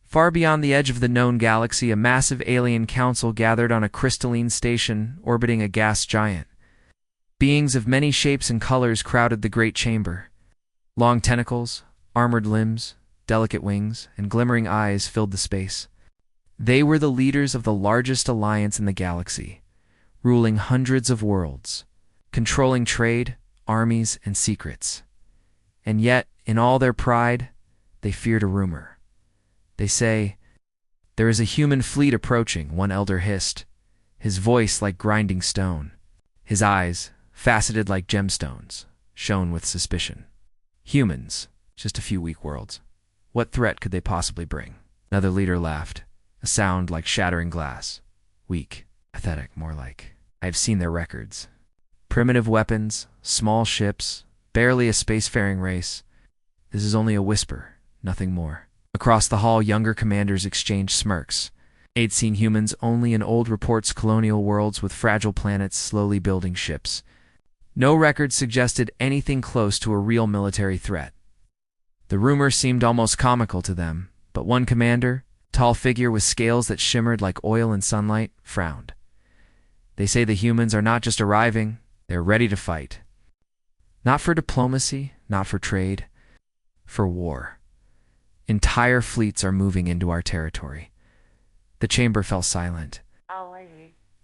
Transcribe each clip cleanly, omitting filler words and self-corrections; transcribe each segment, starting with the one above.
Far beyond the edge of the known galaxy, a massive alien council gathered on a crystalline station orbiting a gas giant. Beings of many shapes and colors crowded the great chamber. Long tentacles, armored limbs, delicate wings, and glimmering eyes filled the space. They were the leaders of the largest alliance in the galaxy, ruling hundreds of worlds, controlling trade, armies, and secrets. And yet, in all their pride, they feared a rumor. They say, "There is a human fleet approaching," one elder hissed, his voice like grinding stone. His eyes, faceted like gemstones, shone with suspicion. Humans, just a few weak worlds. What threat could they possibly bring? Another leader laughed, a sound like shattering glass. Weak, pathetic, more like. I have seen their records. Primitive weapons, small ships, barely a spacefaring race. This is only a whisper, nothing more. Across the hall, younger commanders exchanged smirks. They'd seen humans only in old reports, colonial worlds with fragile planets slowly building ships. No record suggested anything close to a real military threat. The rumor seemed almost comical to them, but one commander, tall figure with scales that shimmered like oil in sunlight, frowned. They say the humans are not just arriving, they're ready to fight. Not for diplomacy, not for trade, for war. Entire fleets are moving into our territory. The chamber fell silent.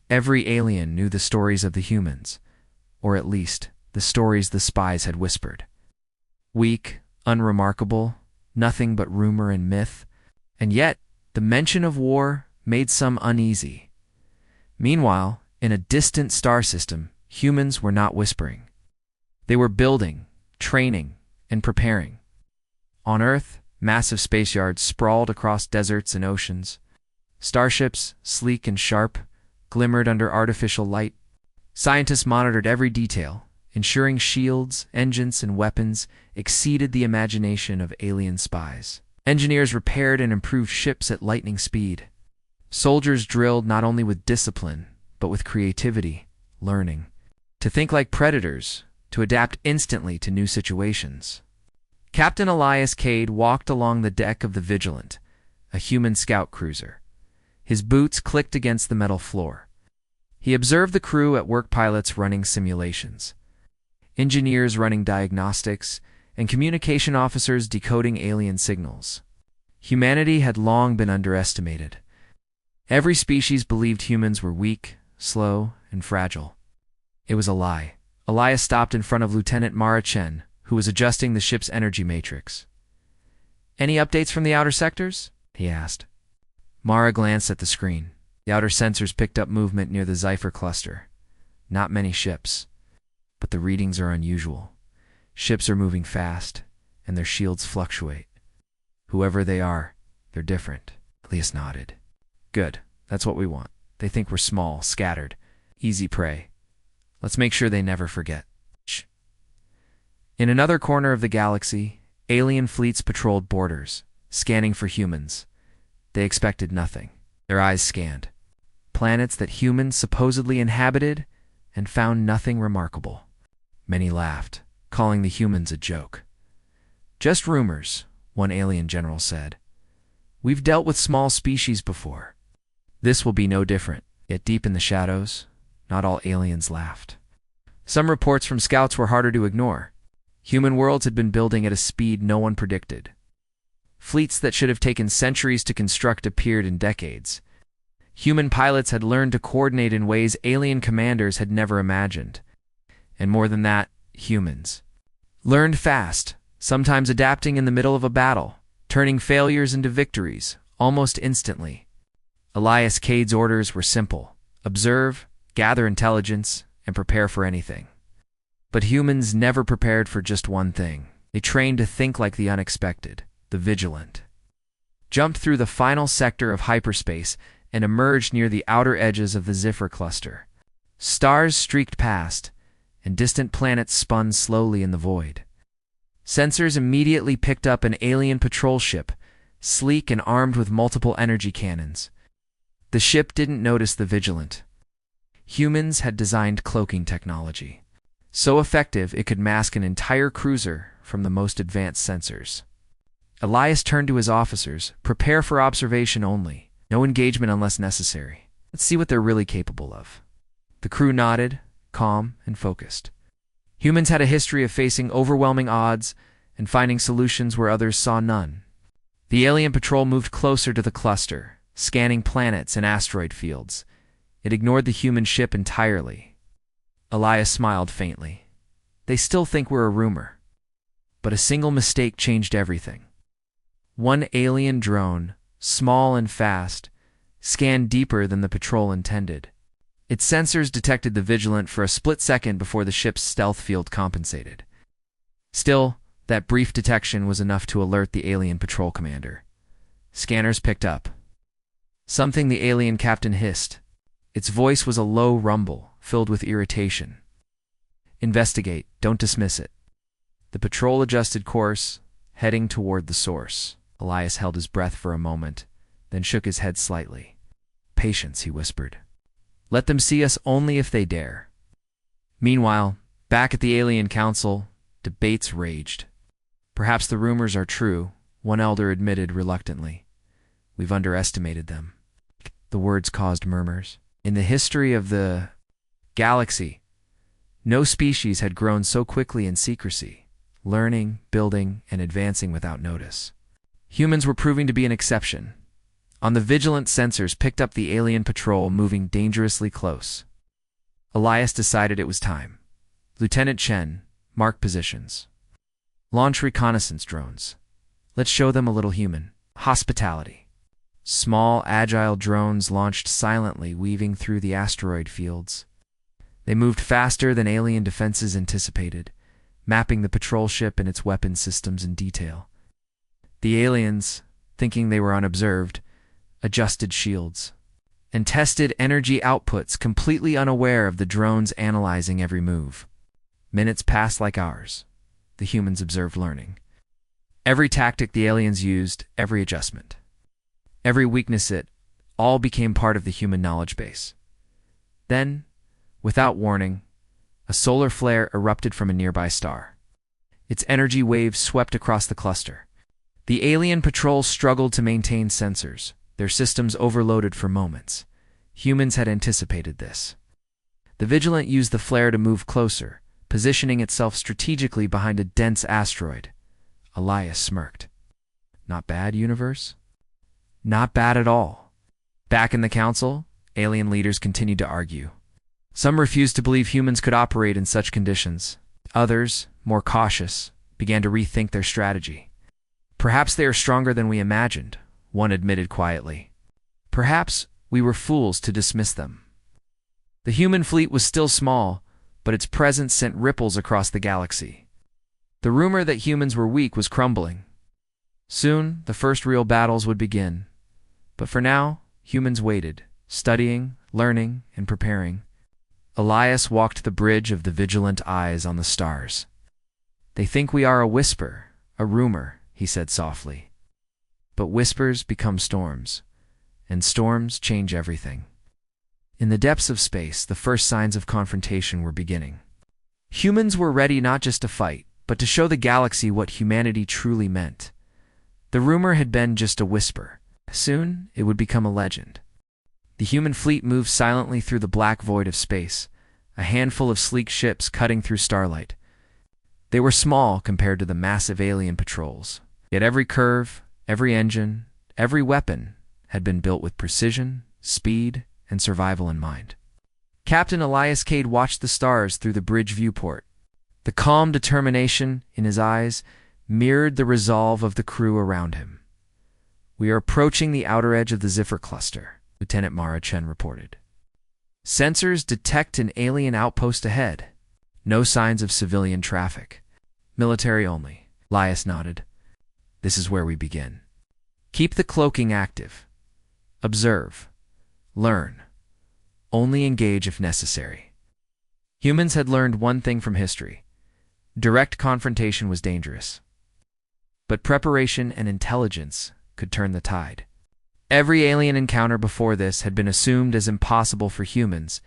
Every alien knew the stories of the humans, or at least the stories the spies had whispered. Weak, unremarkable, nothing but rumor and myth, and yet the mention of war made some uneasy. Meanwhile, in a distant star system, humans were not whispering. They were building, training, and preparing. On Earth, massive space yards sprawled across deserts and oceans. Starships, sleek and sharp, glimmered under artificial light. Scientists monitored every detail, ensuring shields, engines, and weapons exceeded the imagination of alien spies. Engineers repaired and improved ships at lightning speed. Soldiers drilled not only with discipline, but with creativity, learning. To think like predators, to adapt instantly to new situations. Captain Elias Cade walked along the deck of the Vigilant, a human scout cruiser. His boots clicked against the metal floor. He observed the crew at work, pilots running simulations, engineers running diagnostics, and communication officers decoding alien signals. Humanity had long been underestimated. Every species believed humans were weak, slow, and fragile. It was a lie. Elias stopped in front of Lieutenant Mara Chen, who was adjusting the ship's energy matrix. "Any updates from the outer sectors?" he asked. Mara glanced at the screen. The outer sensors picked up movement near the Zephyr cluster. Not many ships, but the readings are unusual. Ships are moving fast, and their shields fluctuate. Whoever they are, they're different. Elias nodded. "Good, that's what we want. They think we're small, scattered, easy prey. Let's make sure they never forget." In another corner of the galaxy, alien fleets patrolled borders, scanning for humans. They expected nothing. Their eyes scanned planets that humans supposedly inhabited and found nothing remarkable. Many laughed, calling the humans a joke. "Just rumors," one alien general said. "We've dealt with small species before. This will be no different." Yet deep in the shadows, not all aliens laughed. Some reports from scouts were harder to ignore. Human worlds had been building at a speed no one predicted. Fleets that should have taken centuries to construct appeared in decades. Human pilots had learned to coordinate in ways alien commanders had never imagined. And more than that, humans learned fast, sometimes adapting in the middle of a battle, turning failures into victories, almost instantly. Elias Cade's orders were simple: observe, gather intelligence, and prepare for anything. But humans never prepared for just one thing. They trained to think like the unexpected, the vigilant. Jumped through the final sector of hyperspace and emerged near the outer edges of the Zephyr cluster. Stars streaked past, and distant planets spun slowly in the void. Sensors immediately picked up an alien patrol ship, sleek and armed with multiple energy cannons. The ship didn't notice the vigilant. Humans had designed cloaking technology, so effective it could mask an entire cruiser from the most advanced sensors. Elias turned to his officers. Prepare for observation only. No engagement unless necessary. Let's see what they're really capable of. The crew nodded, calm and focused. Humans had a history of facing overwhelming odds and finding solutions where others saw none. The alien patrol moved closer to the cluster, scanning planets and asteroid fields. It ignored the human ship entirely. Elias smiled faintly. They still think we're a rumor. But a single mistake changed everything. One alien drone, small and fast, scanned deeper than the patrol intended. Its sensors detected the Vigilant for a split second before the ship's stealth field compensated. Still, that brief detection was enough to alert the alien patrol commander. Scanners picked up something the alien captain hissed. Its voice was a low rumble, filled with irritation. Investigate, don't dismiss it. The patrol adjusted course, heading toward the source. Elias held his breath for a moment, then shook his head slightly. Patience, he whispered. Let them see us only if they dare. Meanwhile, back at the Alien Council, debates raged. Perhaps the rumors are true, one elder admitted reluctantly. We've underestimated them. The words caused murmurs. In the history of the galaxy, no species had grown so quickly in secrecy, learning, building, and advancing without notice. Humans were proving to be an exception. On the vigilant sensors picked up the alien patrol moving dangerously close. Elias decided it was time. Lieutenant Chen, mark positions. Launch reconnaissance drones. Let's show them a little human hospitality. Small, agile drones launched silently, weaving through the asteroid fields. They moved faster than alien defenses anticipated, mapping the patrol ship and its weapon systems in detail. The aliens, thinking they were unobserved, adjusted shields and tested energy outputs, completely unaware of the drones analyzing every move. Minutes passed like hours. The humans observed learning. Every tactic the aliens used, every adjustment, every weakness, it all became part of the human knowledge base. Then, without warning, a solar flare erupted from a nearby star. Its energy waves swept across the cluster. The alien patrol struggled to maintain sensors, their systems overloaded for moments. Humans had anticipated this. The Vigilant used the flare to move closer, positioning itself strategically behind a dense asteroid. Elias smirked. Not bad, universe? Not bad at all. Back in the council, alien leaders continued to argue. Some refused to believe humans could operate in such conditions. Others, more cautious, began to rethink their strategy. Perhaps they are stronger than we imagined, one admitted quietly. Perhaps we were fools to dismiss them. The human fleet was still small, but its presence sent ripples across the galaxy. The rumor that humans were weak was crumbling. Soon, the first real battles would begin. But for now, humans waited, studying, learning, and preparing. Elias walked the bridge of the vigilant eyes on the stars. They think we are a whisper, a rumor, he said softly. But whispers become storms, and storms change everything. In the depths of space, the first signs of confrontation were beginning. Humans were ready not just to fight, but to show the galaxy what humanity truly meant. The rumor had been just a whisper. Soon, it would become a legend. The human fleet moved silently through the black void of space, a handful of sleek ships cutting through starlight. They were small compared to the massive alien patrols, yet every curve, every engine, every weapon had been built with precision, speed, and survival in mind. Captain Elias Cade watched the stars through the bridge viewport. The calm determination in his eyes mirrored the resolve of the crew around him. We are approaching the outer edge of the Ziffer cluster, Lieutenant Mara Chen reported. Sensors detect an alien outpost ahead. No signs of civilian traffic. Military only. Elias nodded. This is where we begin. Keep the cloaking active. Observe. Learn. Only engage if necessary. Humans had learned one thing from history. Direct confrontation was dangerous. But preparation and intelligence could turn the tide. Every alien encounter before this had been assumed as impossible for humans,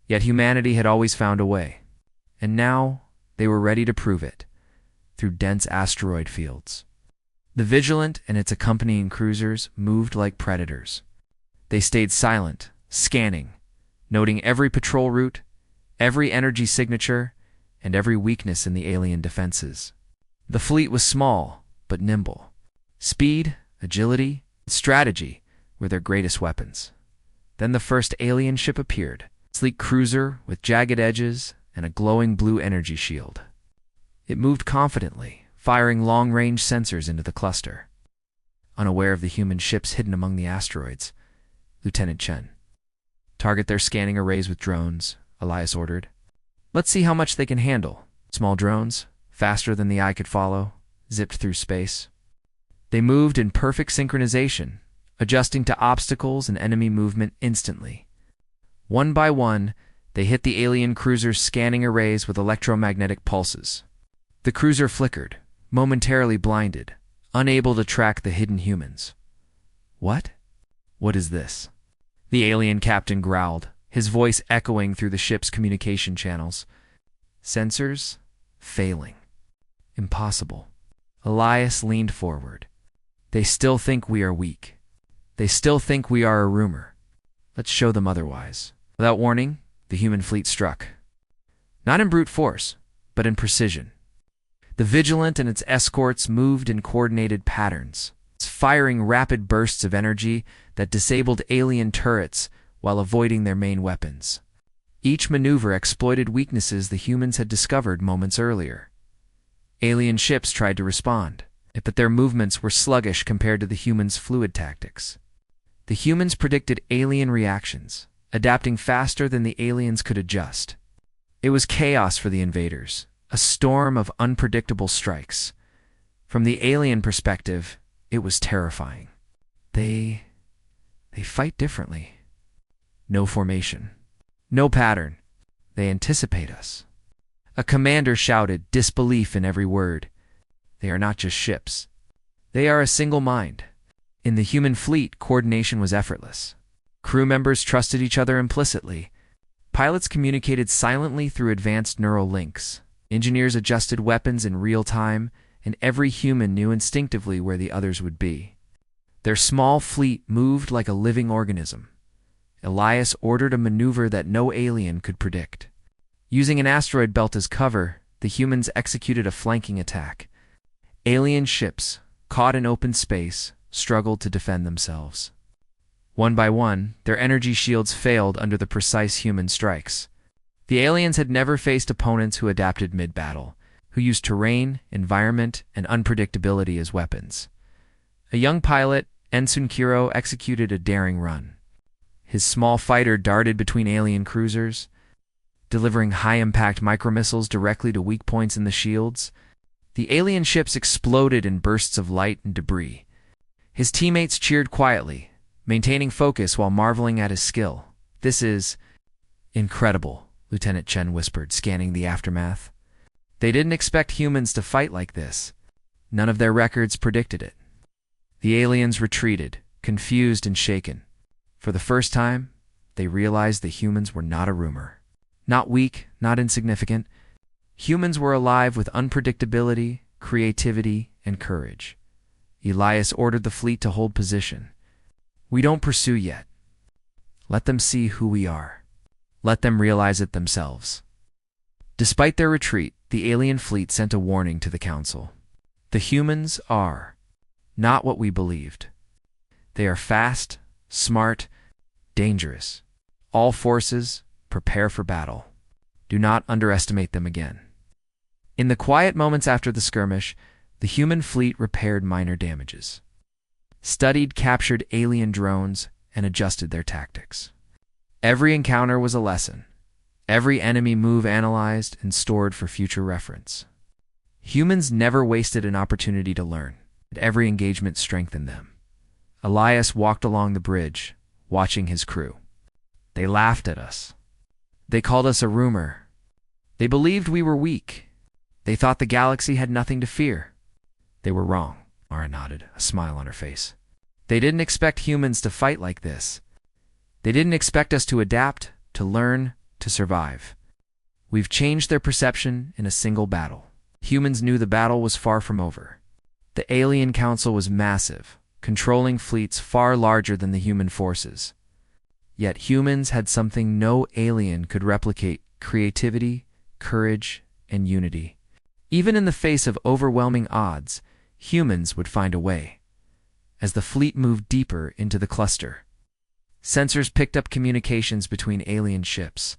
yet humanity had always found a way. And now they were ready to prove it, through dense asteroid fields. The Vigilant and its accompanying cruisers moved like predators. They stayed silent, scanning, noting every patrol route, every energy signature, and every weakness in the alien defenses. The fleet was small, but nimble. Speed, agility, and strategy were their greatest weapons. Then the first alien ship appeared, a sleek cruiser with jagged edges and a glowing blue energy shield. It moved confidently, firing long-range sensors into the cluster. Unaware of the human ships hidden among the asteroids, Lieutenant Chen. "Target their scanning arrays with drones," Elias ordered. "Let's see how much they can handle." Small drones, faster than the eye could follow, zipped through space. They moved in perfect synchronization, adjusting to obstacles and enemy movement instantly. One by one, they hit the alien cruiser's scanning arrays with electromagnetic pulses. The cruiser flickered, momentarily blinded, unable to track the hidden humans. "What? What is this?" The alien captain growled, his voice echoing through the ship's communication channels. "Sensors? Failing. Impossible." Elias leaned forward. "They still think we are weak. They still think we are a rumor. Let's show them otherwise." Without warning, the human fleet struck. Not in brute force, but in precision. The Vigilant and its escorts moved in coordinated patterns, firing rapid bursts of energy that disabled alien turrets while avoiding their main weapons. Each maneuver exploited weaknesses the humans had discovered moments earlier. Alien ships tried to respond, but their movements were sluggish compared to the humans' fluid tactics. The humans predicted alien reactions, adapting faster than the aliens could adjust. It was chaos for the invaders, a storm of unpredictable strikes. From the alien perspective, it was terrifying. They fight differently. No formation. No pattern. They anticipate us. A commander shouted, disbelief in every word. They are not just ships. They are a single mind. In the human fleet, coordination was effortless. Crew members trusted each other implicitly. Pilots communicated silently through advanced neural links. Engineers adjusted weapons in real time, and every human knew instinctively where the others would be. Their small fleet moved like a living organism. Elias ordered a maneuver that no alien could predict. Using an asteroid belt as cover, the humans executed a flanking attack. Alien ships, caught in open space, struggled to defend themselves. One by one, their energy shields failed under the precise human strikes. The aliens had never faced opponents who adapted mid-battle, who used terrain, environment, and unpredictability as weapons. A young pilot, Ensign Kiro, executed a daring run. His small fighter darted between alien cruisers, delivering high-impact micromissiles directly to weak points in the shields. The alien ships exploded in bursts of light and debris. His teammates cheered quietly, maintaining focus while marveling at his skill. "This is incredible," Lieutenant Chen whispered, scanning the aftermath. They didn't expect humans to fight like this. None of their records predicted it. The aliens retreated, confused and shaken. For the first time, they realized the humans were not a rumor. Not weak, not insignificant. Humans were alive with unpredictability, creativity, and courage. Elias ordered the fleet to hold position. "We don't pursue yet. Let them see who we are. Let them realize it themselves." Despite their retreat, the alien fleet sent a warning to the Council. "The humans are not what we believed. They are fast, smart, dangerous. All forces, prepare for battle. Do not underestimate them again." In the quiet moments after the skirmish, the human fleet repaired minor damages, studied captured alien drones, and adjusted their tactics. Every encounter was a lesson. Every enemy move analyzed and stored for future reference. Humans never wasted an opportunity to learn, and every engagement strengthened them. Elias walked along the bridge, watching his crew. They laughed at us. They called us a rumor. They believed we were weak. They thought the galaxy had nothing to fear. They were wrong, Mara nodded, a smile on her face. They didn't expect humans to fight like this. They didn't expect us to adapt, to learn, to survive. We've changed their perception in a single battle. Humans knew the battle was far from over. The alien council was massive, controlling fleets far larger than the human forces. Yet humans had something no alien could replicate: creativity, courage, and unity. Even in the face of overwhelming odds, humans would find a way. As the fleet moved deeper into the cluster, sensors picked up communications between alien ships.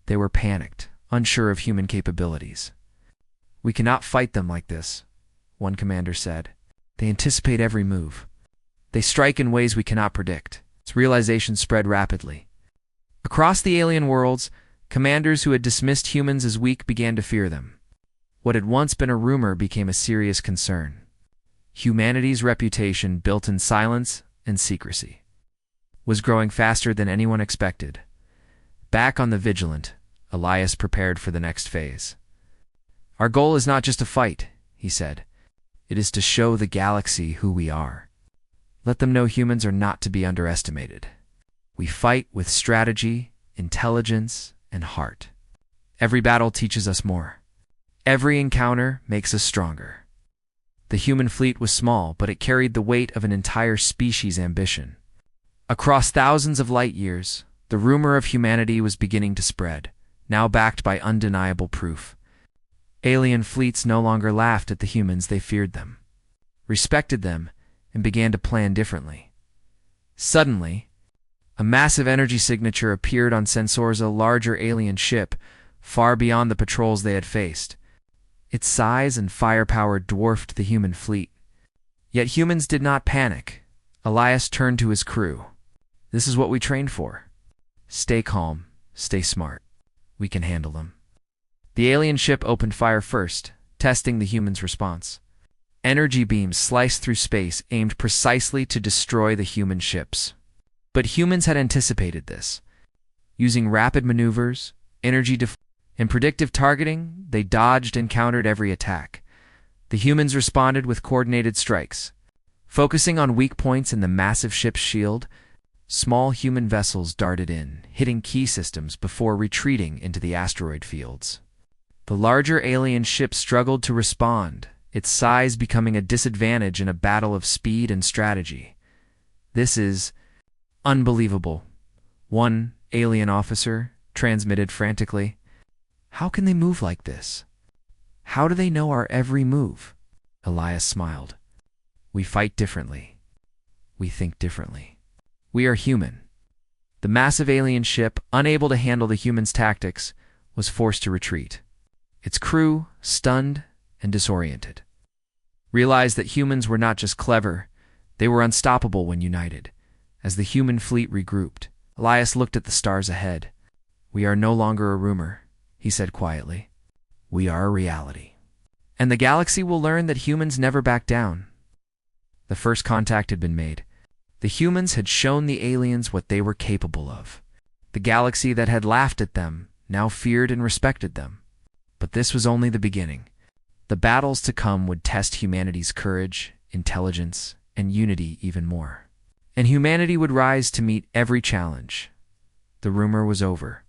They were panicked, unsure of human capabilities. "We cannot fight them like this," one commander said. "They anticipate every move. They strike in ways we cannot predict." Its realization spread rapidly. Across the alien worlds, commanders who had dismissed humans as weak began to fear them. What had once been a rumor became a serious concern. Humanity's reputation, built in silence and secrecy, was growing faster than anyone expected. Back on the Vigilant, Elias prepared for the next phase. "Our goal is not just to fight," he said. "It is to show the galaxy who we are. Let them know humans are not to be underestimated. We fight with strategy, intelligence, and heart. Every battle teaches us more. Every encounter makes us stronger." The human fleet was small, but it carried the weight of an entire species' ambition. Across thousands of light years, the rumor of humanity was beginning to spread, now backed by undeniable proof. Alien fleets no longer laughed at the humans; they feared them, respected them, and began to plan differently. Suddenly, a massive energy signature appeared on Sensors, a larger alien ship, far beyond the patrols they had faced. Its size and firepower dwarfed the human fleet. Yet humans did not panic. Elias turned to his crew. "This is what we trained for. Stay calm, stay smart. We can handle them." The alien ship opened fire first, testing the humans' response. Energy beams sliced through space, aimed precisely to destroy the human ships. But humans had anticipated this. Using rapid maneuvers, and predictive targeting, they dodged and countered every attack. The humans responded with coordinated strikes. Focusing on weak points in the massive ship's shield, small human vessels darted in, hitting key systems before retreating into the asteroid fields. The larger alien ship struggled to respond, its size becoming a disadvantage in a battle of speed and strategy. "This is unbelievable," one alien officer transmitted frantically. "How can they move like this? How do they know our every move?" Elias smiled. "We fight differently. We think differently. We are human." The massive alien ship, unable to handle the humans' tactics, was forced to retreat. Its crew, stunned and disoriented, realized that humans were not just clever, they were unstoppable when united. As the human fleet regrouped, Elias looked at the stars ahead. "We are no longer a rumor," he said quietly. "We are a reality. And the galaxy will learn that humans never back down." The first contact had been made. The humans had shown the aliens what they were capable of. The galaxy that had laughed at them now feared and respected them. But this was only the beginning. The battles to come would test humanity's courage, intelligence, and unity even more. And humanity would rise to meet every challenge. The rumor was over.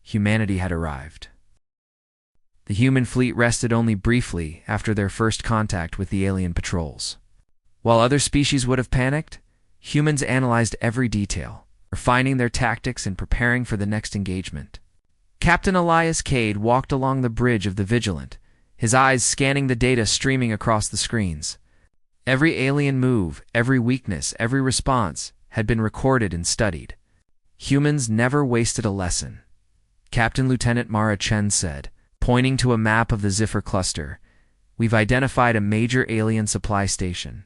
Humanity had arrived. The human fleet rested only briefly after their first contact with the alien patrols. While other species would have panicked, humans analyzed every detail, refining their tactics and preparing for the next engagement. Captain Elias Cade walked along the bridge of the Vigilant, his eyes scanning the data streaming across the screens. Every alien move, every weakness, every response had been recorded and studied. Humans never wasted a lesson. Captain Lieutenant Mara Chen said, pointing to a map of the Ziffer cluster, "We've identified a major alien supply station.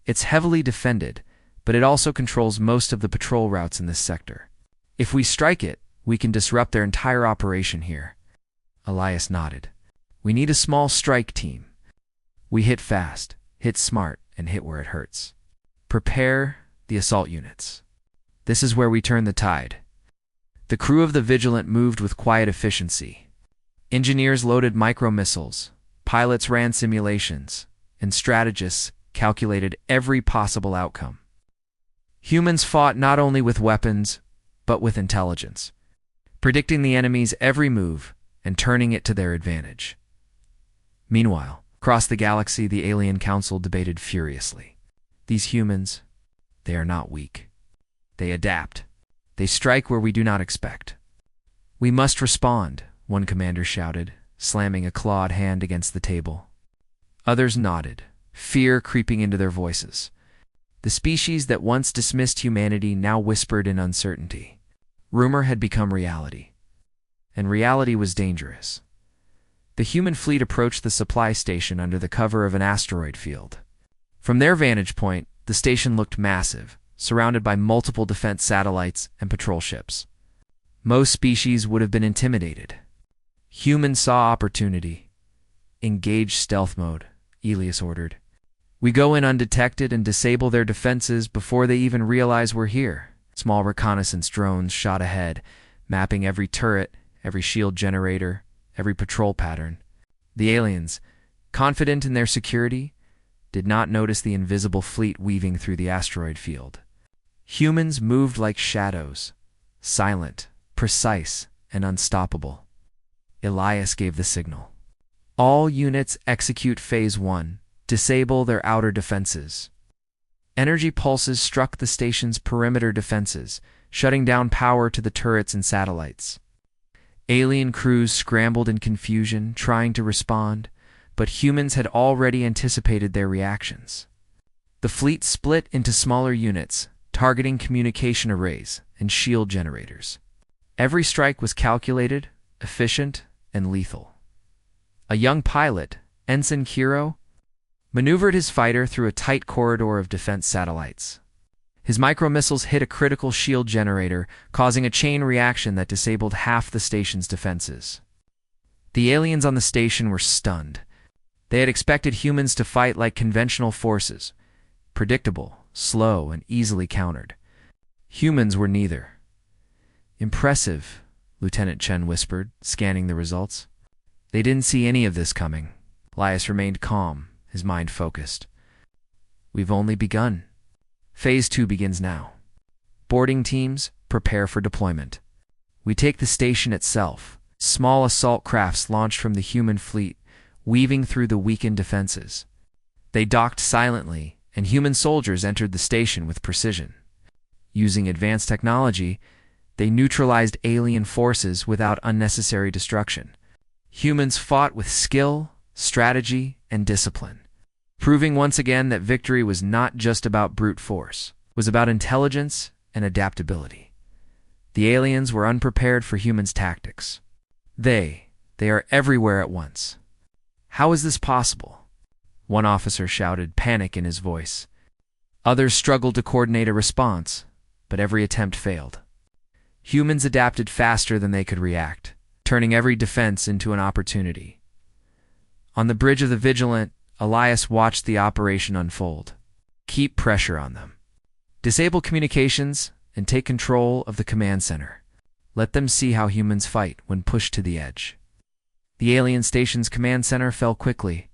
It's heavily defended, but it also controls most of the patrol routes in this sector. If we strike it, we can disrupt their entire operation here." Elias nodded. "We need a small strike team. We hit fast, hit smart, and hit where it hurts. Prepare the assault units. This is where we turn the tide." The crew of the Vigilant moved with quiet efficiency. Engineers loaded micro-missiles, pilots ran simulations, and strategists calculated every possible outcome. Humans fought not only with weapons, but with intelligence, predicting the enemy's every move and turning it to their advantage. Meanwhile, Across the galaxy, the alien council debated furiously. These humans, they are not weak. They adapt. They strike where we do not expect. We must respond, one commander shouted, slamming a clawed hand against the table. Others nodded, fear creeping into their voices. The species that once dismissed humanity now whispered in uncertainty. Rumor had become reality, and reality was dangerous. The human fleet approached the supply station under the cover of an asteroid field. From their vantage point, the station looked massive, surrounded by multiple defense satellites and patrol ships. Most species would have been intimidated. Humans saw opportunity. Engage stealth mode, Elias ordered. We go in undetected and disable their defenses before they even realize we're here. Small reconnaissance drones shot ahead, mapping every turret, every shield generator, every patrol pattern. The aliens, confident in their security, did not notice the invisible fleet weaving through the asteroid field. Humans moved like shadows, silent, precise, and unstoppable. Elias gave the signal. All units execute Phase 1. Disable their outer defenses. Energy pulses struck the station's perimeter defenses, shutting down power to the turrets and satellites. Alien crews scrambled in confusion, trying to respond, but humans had already anticipated their reactions. The fleet split into smaller units, targeting communication arrays and shield generators. Every strike was calculated, efficient, and lethal. A young pilot, Ensign Hero, maneuvered his fighter through a tight corridor of defense satellites. His micromissiles hit a critical shield generator, causing a chain reaction that disabled half the station's defenses. The aliens on the station were stunned. They had expected humans to fight like conventional forces, predictable, slow, and easily countered. Humans were neither. Impressive, Lieutenant Chen whispered, scanning the results. They didn't see any of this coming. Elias remained calm, his mind focused. We've only begun. Phase 2 begins now. Boarding teams, prepare for deployment. We take the station itself. Small assault crafts launched from the human fleet, weaving through the weakened defenses. They docked silently, and human soldiers entered the station with precision. Using advanced technology, they neutralized alien forces without unnecessary destruction. Humans fought with skill, strategy, and discipline, proving once again that victory was not just about brute force, it was about intelligence and adaptability. The aliens were unprepared for humans' tactics. They are everywhere at once. How is this possible? One officer shouted, panic in his voice. Others struggled to coordinate a response, but every attempt failed. Humans adapted faster than they could react, turning every defense into an opportunity. On the bridge of the Vigilant, Elias watched the operation unfold. Keep pressure on them. Disable communications and take control of the command center. Let them see how humans fight when pushed to the edge. The alien station's command center fell quickly.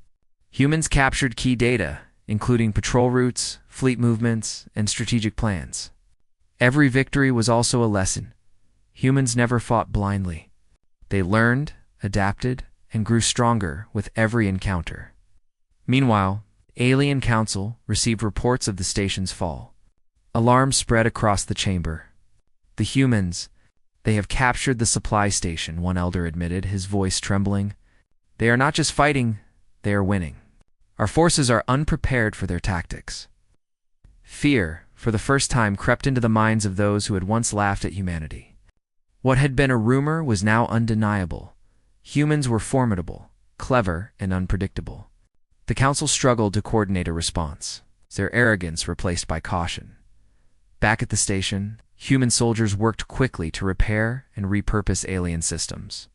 Humans captured key data, including patrol routes, fleet movements, and strategic plans. Every victory was also a lesson. Humans never fought blindly. They learned, adapted, and grew stronger with every encounter. Meanwhile, Alien Council received reports of the station's fall. Alarm spread across the chamber. The humans, they have captured the supply station, one elder admitted, his voice trembling. They are not just fighting, they are winning. Our forces are unprepared for their tactics. Fear, for the first time, crept into the minds of those who had once laughed at humanity. What had been a rumor was now undeniable. Humans were formidable, clever, and unpredictable. The council struggled to coordinate a response, their arrogance replaced by caution. Back at the station, human soldiers worked quickly to repair and repurpose alien systems.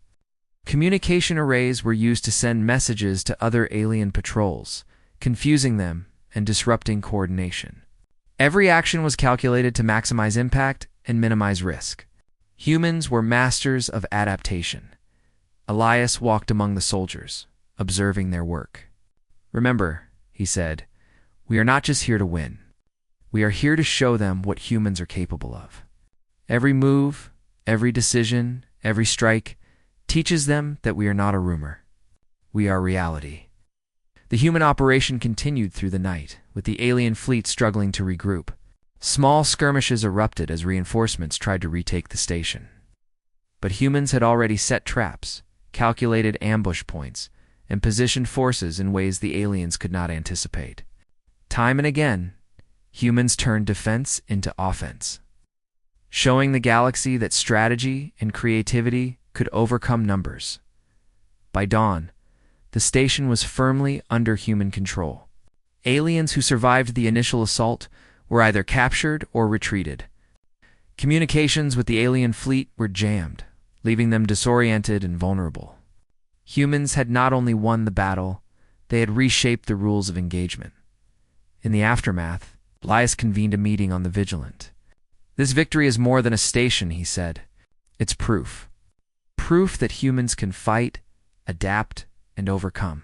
Communication arrays were used to send messages to other alien patrols, confusing them and disrupting coordination. Every action was calculated to maximize impact and minimize risk. Humans were masters of adaptation. Elias walked among the soldiers, observing their work. Remember, he said, we are not just here to win. We are here to show them what humans are capable of. Every move, every decision, every strike teaches them that we are not a rumor. We are reality. The human operation continued through the night, with the alien fleet struggling to regroup. Small skirmishes erupted as reinforcements tried to retake the station. But humans had already set traps, calculated ambush points, and positioned forces in ways the aliens could not anticipate. Time and again, humans turned defense into offense, showing the galaxy that strategy and creativity could overcome numbers. By dawn, the station was firmly under human control. Aliens who survived the initial assault were either captured or retreated. Communications with the alien fleet were jammed, leaving them disoriented and vulnerable. Humans had not only won the battle, they had reshaped the rules of engagement. In the aftermath, Elias convened a meeting on the Vigilant. "This victory is more than a station," he said. "It's proof. Proof that humans can fight, adapt, and overcome.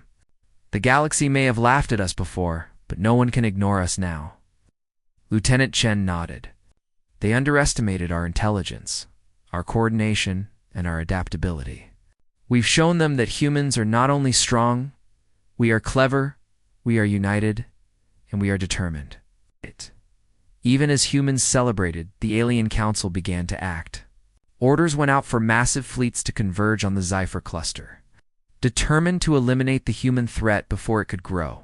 The galaxy may have laughed at us before, but no one can ignore us now." Lieutenant Chen nodded. "They underestimated our intelligence, our coordination, and our adaptability. We've shown them that humans are not only strong, we are clever, we are united, and we are determined." Even as humans celebrated, the alien council began to act. Orders went out for massive fleets to converge on the Zephyr cluster, determined to eliminate the human threat before it could grow.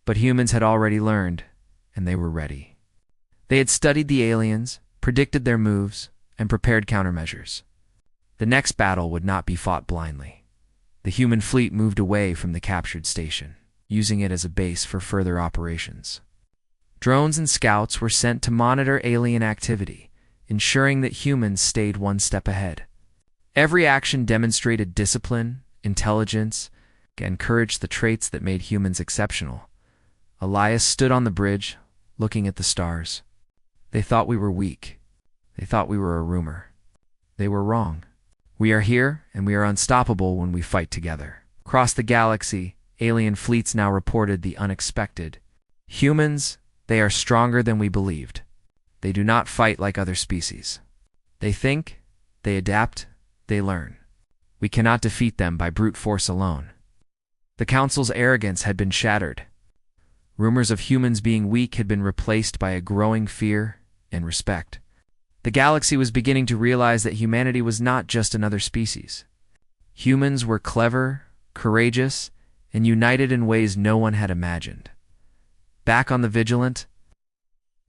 But humans had already learned, and they were ready. They had studied the aliens, predicted their moves, and prepared countermeasures. The next battle would not be fought blindly. The human fleet moved away from the captured station, using it as a base for further operations. Drones and scouts were sent to monitor alien activity, ensuring that humans stayed one step ahead. Every action demonstrated discipline, intelligence, and encouraged the traits that made humans exceptional. Elias stood on the bridge, looking at the stars. They thought we were weak. They thought we were a rumor. They were wrong. We are here, and we are unstoppable when we fight together. Across the galaxy, alien fleets now reported the unexpected. "Humans, they are stronger than we believed. They do not fight like other species. They think, they adapt, they learn. We cannot defeat them by brute force alone." The Council's arrogance had been shattered. Rumors of humans being weak had been replaced by a growing fear and respect. The galaxy was beginning to realize that humanity was not just another species. Humans were clever, courageous, and united in ways no one had imagined. Back on the Vigilant,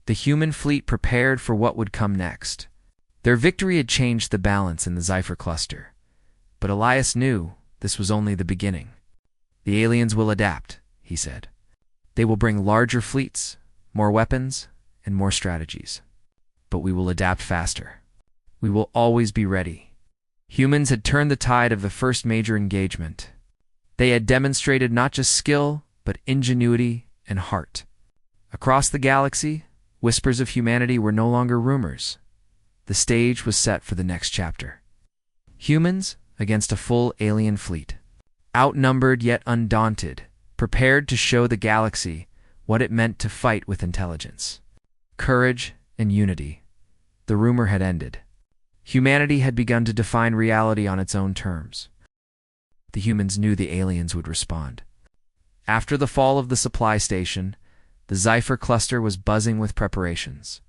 the human fleet prepared for what would come next. Their victory had changed the balance in the Zephyr cluster. But Elias knew this was only the beginning. "The aliens will adapt," he said. "They will bring larger fleets, more weapons, and more strategies. But we will adapt faster. We will always be ready." Humans had turned the tide of the first major engagement. They had demonstrated not just skill, but ingenuity and heart. Across the galaxy, whispers of humanity were no longer rumors. The stage was set for the next chapter. Humans against a full alien fleet. Outnumbered yet undaunted, prepared to show the galaxy what it meant to fight with intelligence, courage, and unity. The rumor had ended. Humanity had begun to define reality on its own terms. The humans knew the aliens would respond. After the fall of the supply station, the Zephyr cluster was buzzing with preparations.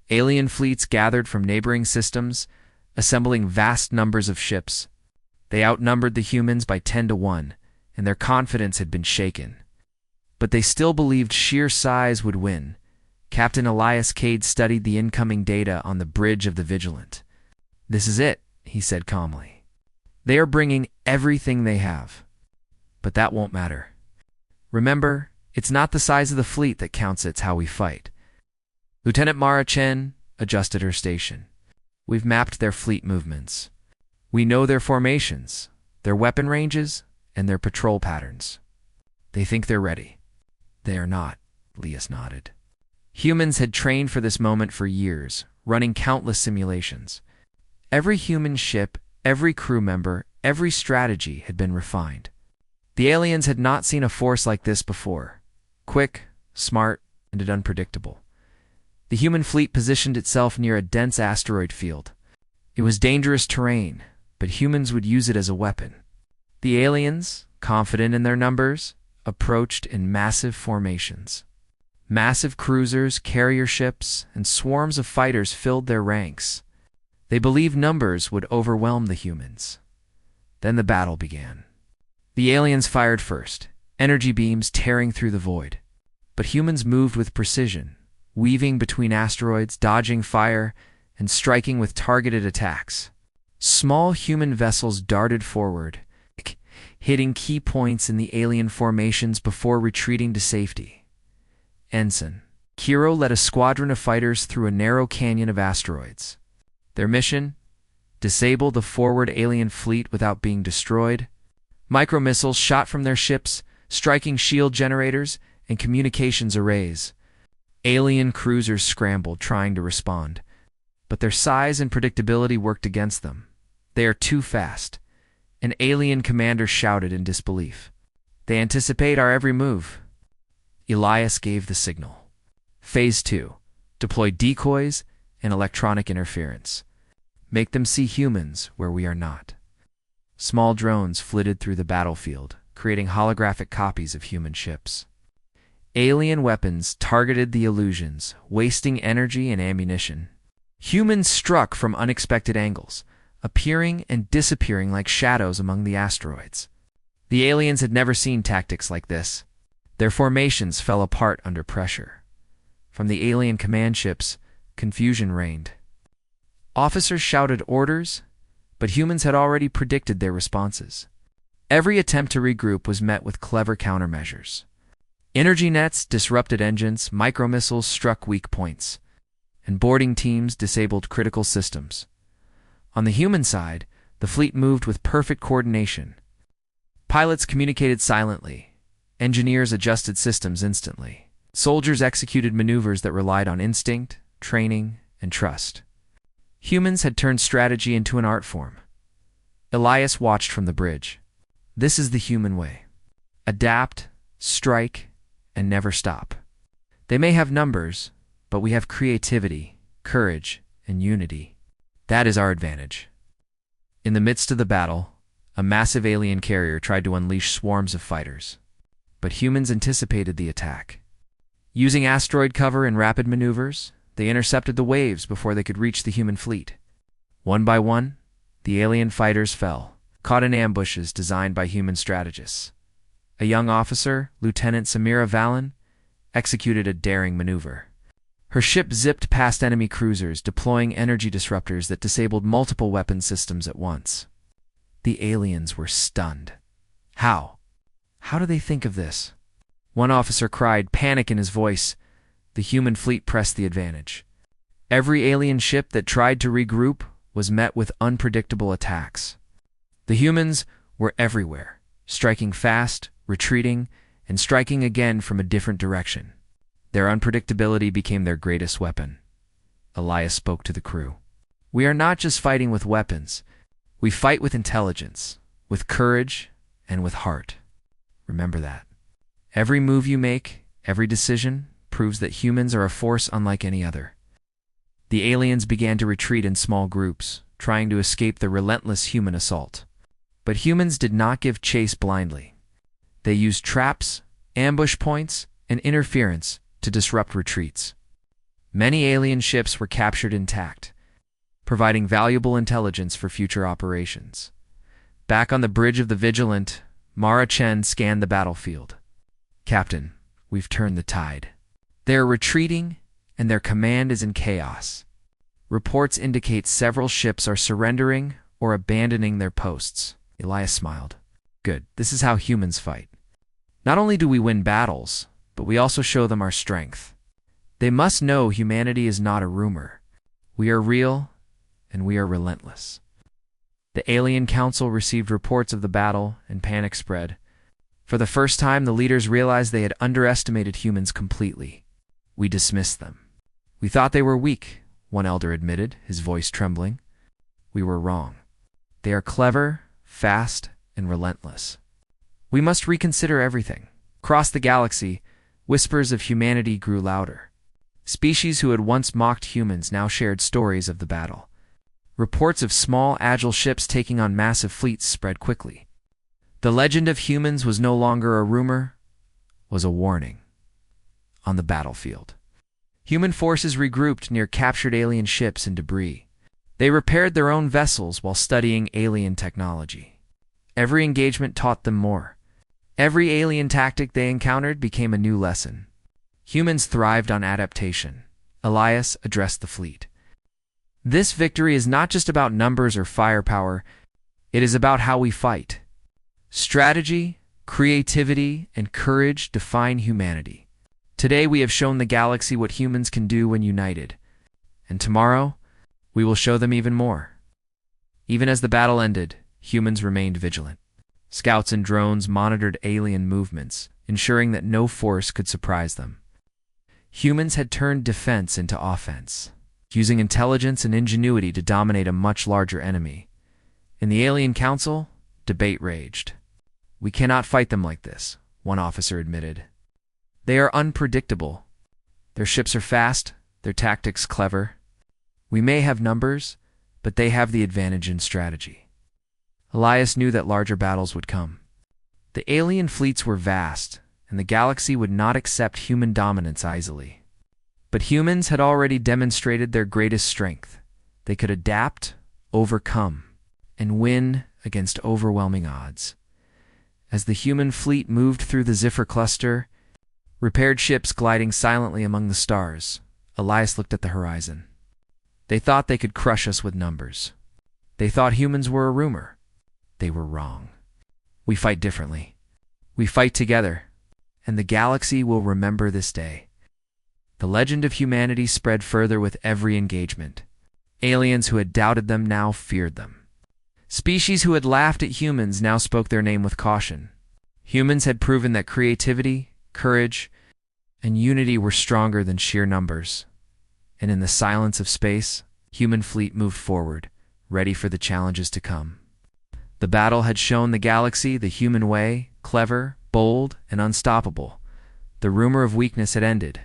Alien fleets gathered from neighboring systems, assembling vast numbers of ships. They outnumbered the humans by 10 to 1, and their confidence had been shaken. But they still believed sheer size would win. Captain Elias Cade studied the incoming data on the bridge of the Vigilant. "This is it," he said calmly. "They are bringing everything they have. But that won't matter. Remember, it's not the size of the fleet that counts, it's how we fight." Lieutenant Mara Chen adjusted her station. "We've mapped their fleet movements. We know their formations, their weapon ranges, and their patrol patterns. They think they're ready. They are not," Elias nodded. Humans had trained for this moment for years, running countless simulations. Every human ship, every crew member, every strategy had been refined. The aliens had not seen a force like this before. Quick, smart, and unpredictable. The human fleet positioned itself near a dense asteroid field. It was dangerous terrain, but humans would use it as a weapon. The aliens, confident in their numbers, approached in massive formations. Massive cruisers, carrier ships, and swarms of fighters filled their ranks. They believed numbers would overwhelm the humans. Then the battle began. The aliens fired first, energy beams tearing through the void. But humans moved with precision, weaving between asteroids, dodging fire, and striking with targeted attacks. Small human vessels darted forward, hitting key points in the alien formations before retreating to safety. Ensign Kiro led a squadron of fighters through a narrow canyon of asteroids. Their mission? Disable the forward alien fleet without being destroyed. Micromissiles shot from their ships, striking shield generators and communications arrays. Alien cruisers scrambled, trying to respond. But their size and predictability worked against them. They are too fast. An alien commander shouted in disbelief. They anticipate our every move. Elias gave the signal. Phase 2. Deploy decoys and electronic interference. Make them see humans where we are not. Small drones flitted through the battlefield, creating holographic copies of human ships. Alien weapons targeted the illusions, wasting energy and ammunition. Humans struck from unexpected angles, appearing and disappearing like shadows among the asteroids. The aliens had never seen tactics like this. Their formations fell apart under pressure. From the alien command ships, confusion reigned. Officers shouted orders, but humans had already predicted their responses. Every attempt to regroup was met with clever countermeasures. Energy nets disrupted engines, micromissiles struck weak points, and boarding teams disabled critical systems. On the human side, the fleet moved with perfect coordination. Pilots communicated silently. Engineers adjusted systems instantly. Soldiers executed maneuvers that relied on instinct, training, and trust. Humans had turned strategy into an art form. Elias watched from the bridge. This is the human way. Adapt, strike, and never stop. They may have numbers, but we have creativity, courage, and unity. That is our advantage. In the midst of the battle, a massive alien carrier tried to unleash swarms of fighters. But humans anticipated the attack. Using asteroid cover and rapid maneuvers, they intercepted the waves before they could reach the human fleet. One by one, the alien fighters fell, caught in ambushes designed by human strategists. A young officer, Lieutenant Samira Vallon, executed a daring maneuver. Her ship zipped past enemy cruisers, deploying energy disruptors that disabled multiple weapon systems at once. The aliens were stunned. How? How do they think of this? One officer cried, panic in his voice. The human fleet pressed the advantage. Every alien ship that tried to regroup was met with unpredictable attacks. The humans were everywhere, striking fast, retreating, and striking again from a different direction. Their unpredictability became their greatest weapon. Elias spoke to the crew. We are not just fighting with weapons. We fight with intelligence, with courage, and with heart. Remember that. Every move you make, every decision, proves that humans are a force unlike any other. The aliens began to retreat in small groups, trying to escape the relentless human assault. But humans did not give chase blindly. They used traps, ambush points, and interference to disrupt retreats. Many alien ships were captured intact, providing valuable intelligence for future operations. Back on the bridge of the Vigilant, Mara Chen scanned the battlefield. Captain, we've turned the tide. They are retreating, and their command is in chaos. Reports indicate several ships are surrendering or abandoning their posts. Elias smiled. Good, this is how humans fight. Not only do we win battles, but we also show them our strength. They must know humanity is not a rumor. We are real, and we are relentless. The Alien Council received reports of the battle, and panic spread. For the first time, the leaders realized they had underestimated humans completely. We dismissed them. We thought they were weak, one elder admitted, his voice trembling. We were wrong. They are clever, fast, and relentless. We must reconsider everything. Across the galaxy, whispers of humanity grew louder. Species who had once mocked humans now shared stories of the battle. Reports of small, agile ships taking on massive fleets spread quickly. The legend of humans was no longer a rumor, was a warning. On the battlefield, human forces regrouped near captured alien ships and debris. They repaired their own vessels while studying alien technology. Every engagement taught them more. Every alien tactic they encountered became a new lesson. Humans thrived on adaptation. Elias addressed the fleet. This victory is not just about numbers or firepower. It is about how we fight. Strategy, creativity, and courage define humanity. Today we have shown the galaxy what humans can do when united. And tomorrow, we will show them even more. Even as the battle ended, humans remained vigilant. Scouts and drones monitored alien movements, ensuring that no force could surprise them. Humans had turned defense into offense, using intelligence and ingenuity to dominate a much larger enemy. In the Alien Council, debate raged. "We cannot fight them like this," one officer admitted. "They are unpredictable. Their ships are fast, their tactics clever. We may have numbers, but they have the advantage in strategy." Elias knew that larger battles would come. The alien fleets were vast, and the galaxy would not accept human dominance easily. But humans had already demonstrated their greatest strength. They could adapt, overcome, and win against overwhelming odds. As the human fleet moved through the Zephyr cluster, repaired ships gliding silently among the stars, Elias looked at the horizon. They thought they could crush us with numbers. They thought humans were a rumor. They were wrong. We fight differently. We fight together, and the galaxy will remember this day. The legend of humanity spread further with every engagement. Aliens who had doubted them now feared them. Species who had laughed at humans now spoke their name with caution. Humans had proven that creativity, courage, and unity were stronger than sheer numbers. And in the silence of space, human fleet moved forward, ready for the challenges to come. The battle had shown the galaxy the human way, clever, bold, and unstoppable. The rumor of weakness had ended.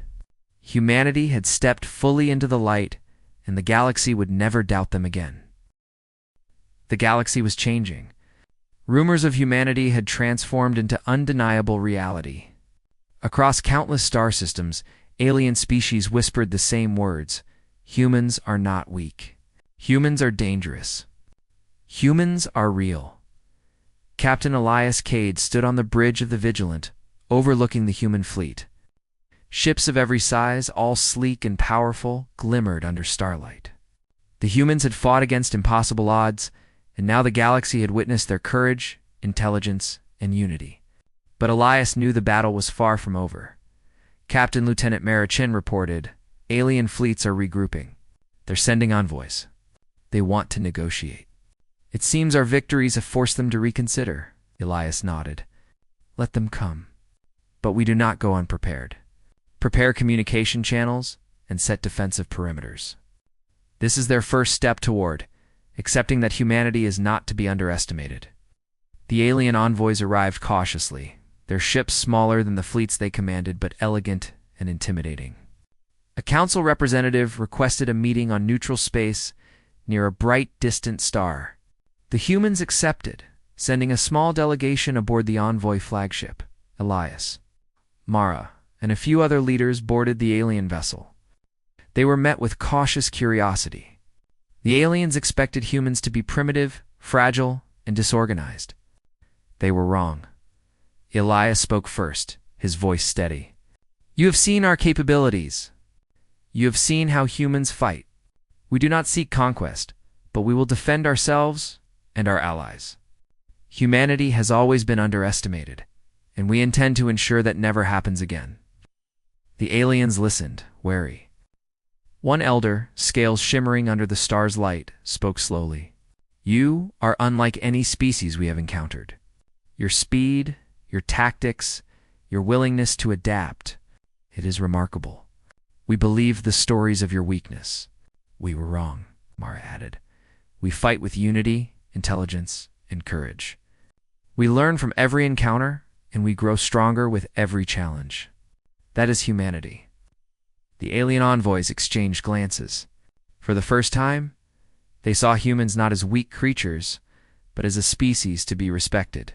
Humanity had stepped fully into the light, and the galaxy would never doubt them again. The galaxy was changing. Rumors of humanity had transformed into undeniable reality. Across countless star systems, alien species whispered the same words: "Humans are not weak. Humans are dangerous. Humans are real." Captain Elias Cade stood on the bridge of the Vigilant, overlooking the human fleet. Ships of every size, all sleek and powerful, glimmered under starlight. The humans had fought against impossible odds, and now the galaxy had witnessed their courage, intelligence, and unity. But Elias knew the battle was far from over. Captain Lieutenant Marichin reported, "Alien fleets are regrouping. They're sending envoys. They want to negotiate." "It seems our victories have forced them to reconsider," Elias nodded. "Let them come. But we do not go unprepared. Prepare communication channels and set defensive perimeters." This is their first step toward accepting that humanity is not to be underestimated. The alien envoys arrived cautiously, their ships smaller than the fleets they commanded, but elegant and intimidating. A council representative requested a meeting on neutral space near a bright, distant star. The humans accepted, sending a small delegation aboard the envoy flagship. Elias, Mara, and a few other leaders boarded the alien vessel. They were met with cautious curiosity. The aliens expected humans to be primitive, fragile, and disorganized. They were wrong. Elias spoke first, his voice steady. "You have seen our capabilities. You have seen how humans fight. We do not seek conquest, but we will defend ourselves and our allies. Humanity has always been underestimated, and we intend to ensure that never happens again." The aliens listened, wary. One elder, scales shimmering under the star's light, spoke slowly. "You are unlike any species we have encountered. Your speed, your tactics, your willingness to adapt, it is remarkable. We believed the stories of your weakness." "We were wrong," Mara added. "We fight with unity, intelligence, and courage. We learn from every encounter, and we grow stronger with every challenge. That is humanity." The alien envoys exchanged glances. For the first time, they saw humans not as weak creatures, but as a species to be respected.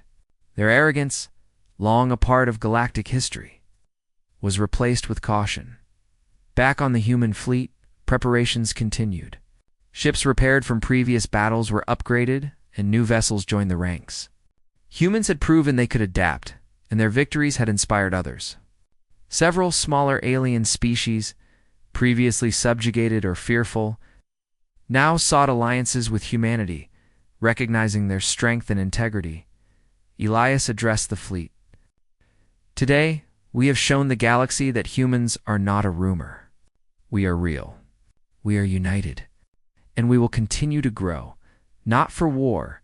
Their arrogance, long a part of galactic history, was replaced with caution. Back on the human fleet, preparations continued. Ships repaired from previous battles were upgraded, and new vessels joined the ranks. Humans had proven they could adapt, and their victories had inspired others. Several smaller alien species, previously subjugated or fearful, now sought alliances with humanity, recognizing their strength and integrity. Elias addressed the fleet. Today, we have shown the galaxy that humans are not a rumor. We are real. We are united. And we will continue to grow, not for war,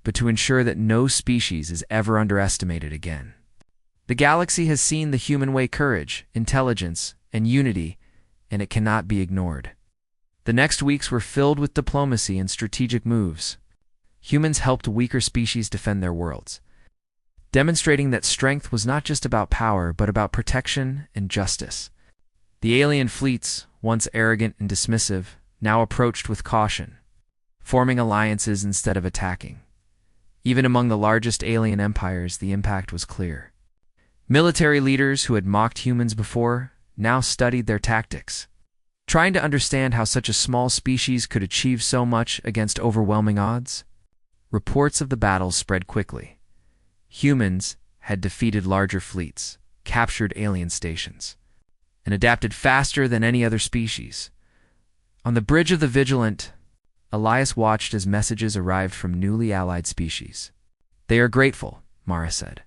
but to ensure that no species is ever underestimated again. The galaxy has seen the human way courage, intelligence, and unity, and it cannot be ignored. The next weeks were filled with diplomacy and strategic moves. Humans helped weaker species defend their worlds, demonstrating that strength was not just about power, but about protection and justice. The alien fleets, once arrogant and dismissive, now approached with caution, forming alliances instead of attacking. Even among the largest alien empires, the impact was clear. Military leaders who had mocked humans before now studied their tactics, trying to understand how such a small species could achieve so much against overwhelming odds. Reports of the battles spread quickly. Humans had defeated larger fleets, captured alien stations, and adapted faster than any other species. On the bridge of the Vigilant, Elias watched as messages arrived from newly allied species. They are grateful, Mara said.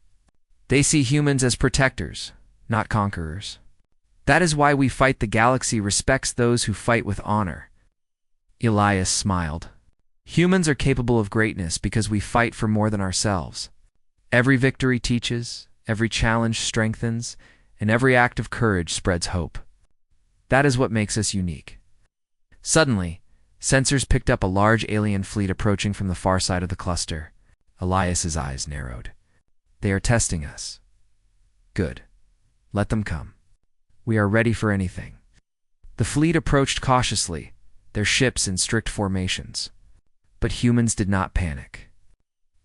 They see humans as protectors, not conquerors. That is why we fight. The galaxy respects those who fight with honor. Elias smiled. Humans are capable of greatness because we fight for more than ourselves. Every victory teaches, every challenge strengthens, and every act of courage spreads hope. That is what makes us unique. Suddenly, sensors picked up a large alien fleet approaching from the far side of the cluster. Elias's eyes narrowed. They are testing us. Good. Let them come. We are ready for anything. The fleet approached cautiously, their ships in strict formations. But humans did not panic.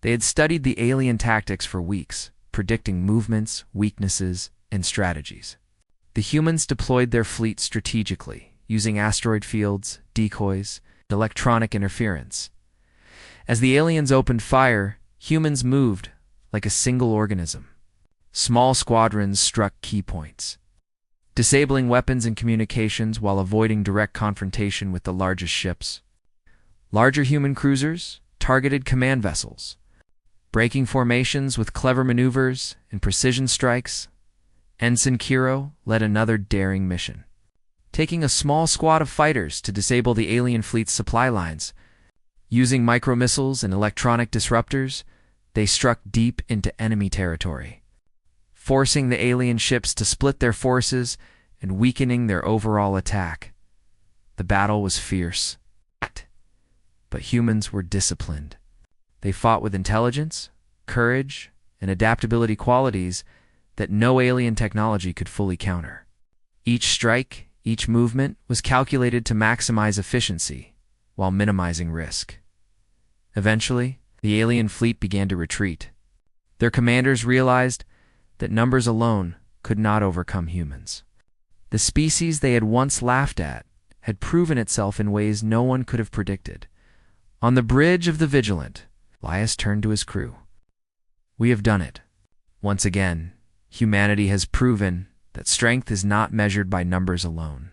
They had studied the alien tactics for weeks, predicting movements, weaknesses, and strategies. The humans deployed their fleet strategically, using asteroid fields, decoys, and electronic interference. As the aliens opened fire, humans moved like a single organism. Small squadrons struck key points, disabling weapons and communications while avoiding direct confrontation with the largest ships. Larger human cruisers targeted command vessels, breaking formations with clever maneuvers and precision strikes. Ensign Kiro led another daring mission, taking a small squad of fighters to disable the alien fleet's supply lines. Using micromissiles and electronic disruptors, they struck deep into enemy territory, forcing the alien ships to split their forces and weakening their overall attack. The battle was fierce, but humans were disciplined. They fought with intelligence, courage, and adaptability qualities that no alien technology could fully counter. Each strike, each movement was calculated to maximize efficiency while minimizing risk. Eventually, the alien fleet began to retreat. Their commanders realized that numbers alone could not overcome humans. The species they had once laughed at had proven itself in ways no one could have predicted. On the bridge of the Vigilant, Elias turned to his crew. We have done it. Once again, humanity has proven that strength is not measured by numbers alone.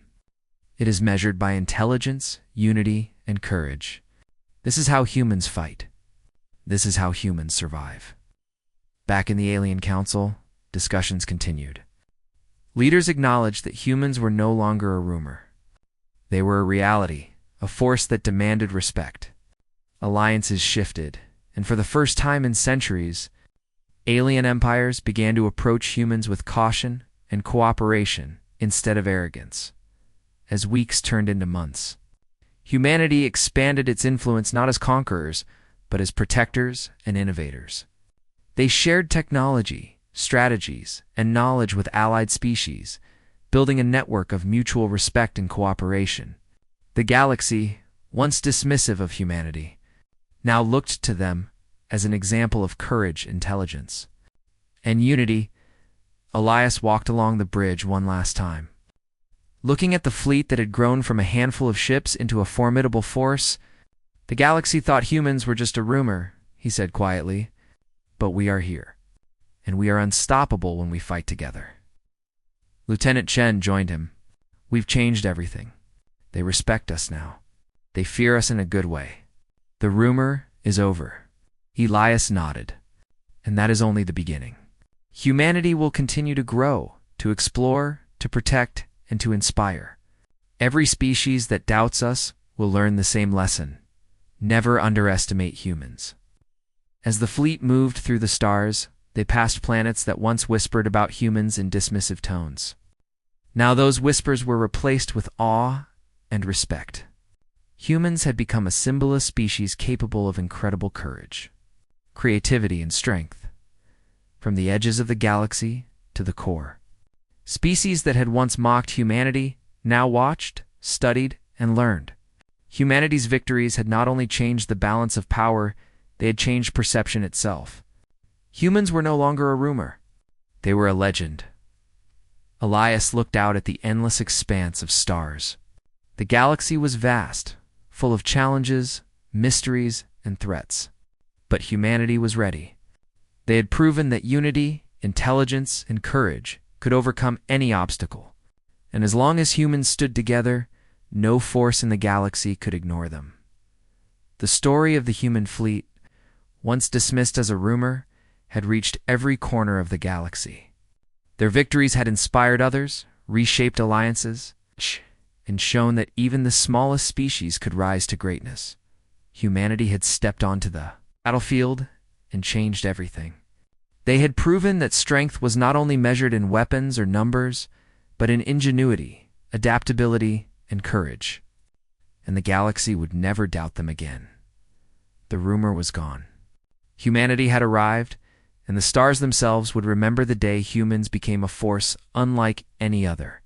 It is measured by intelligence, unity, and courage. This is how humans fight. This is how humans survive. Back in the Alien Council, discussions continued. Leaders acknowledged that humans were no longer a rumor. They were a reality, a force that demanded respect. Alliances shifted, and for the first time in centuries, alien empires began to approach humans with caution and cooperation instead of arrogance. As weeks turned into months, humanity expanded its influence not as conquerors, but as protectors and innovators. They shared technology, strategies, and knowledge with allied species, building a network of mutual respect and cooperation. The galaxy, once dismissive of humanity, now looked to them as an example of courage, intelligence, and unity. Elias walked along the bridge one last time. Looking at the fleet that had grown from a handful of ships into a formidable force, the galaxy thought humans were just a rumor, he said quietly. But we are here, and we are unstoppable when we fight together. Lieutenant Chen joined him. We've changed everything. They respect us now. They fear us in a good way. The rumor is over. Elias nodded. And that is only the beginning. Humanity will continue to grow, to explore, to protect, and to inspire. Every species that doubts us will learn the same lesson. Never underestimate humans. As the fleet moved through the stars, they passed planets that once whispered about humans in dismissive tones. Now those whispers were replaced with awe and respect. Humans had become a symbolist species capable of incredible courage, creativity, and strength. From the edges of the galaxy to the core. Species that had once mocked humanity now watched, studied, and learned. Humanity's victories had not only changed the balance of power, they had changed perception itself. Humans were no longer a rumor. They were a legend. Elias looked out at the endless expanse of stars. The galaxy was vast, full of challenges, mysteries, and threats. But humanity was ready. They had proven that unity, intelligence, and courage could overcome any obstacle. And as long as humans stood together, no force in the galaxy could ignore them. The story of the human fleet, once dismissed as a rumor, had reached every corner of the galaxy. Their victories had inspired others, reshaped alliances, and shown that even the smallest species could rise to greatness. Humanity had stepped onto the battlefield and changed everything. They had proven that strength was not only measured in weapons or numbers, but in ingenuity, adaptability, and courage. And the galaxy would never doubt them again. The rumor was gone. Humanity had arrived, and the stars themselves would remember the day humans became a force unlike any other.